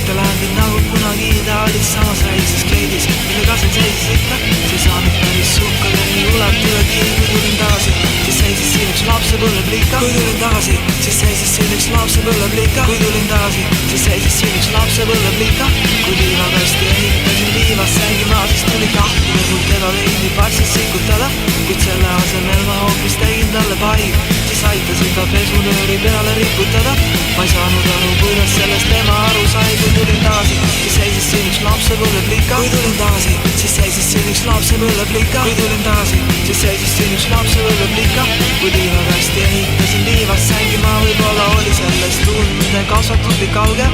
ikka lähendid nagu kunagi ideaalis samas väikses kleidis, millega seal seisis ikka. See ei saanud päris suhkadeni ulatudagi, kui tulin tagasi, siis seisis siin üks lapsepõlveplika. Kui tulin tagasi, siis seisis siin üks lapsepõlveplika. Kui tulin tagasi, siis seisis siin üks lapsepõlveplika. Kui liivakasti ehitasin liivas sängimaa, siis tuli kahtlane mul teda veidi passis sikutada, kuid selle asemel ma hoopis tegin talle pai. Siis aitasin ta pesunööri peale riputada. Ma ei saanud aru, kuidas sellest tema aru sai. Kui tulin tagasi, siis seisis siin üks lapsepõlveplika. Kui tulin tagasi, siis seisis siin üks lapsepõlveplika. Kui tulin tagasi, siis seisis siin üks lapsepõlveplika. Kui liivakasti ehitasin liivas sängimaa, võib-olla oli sellest tundmine kasvatuslik alge.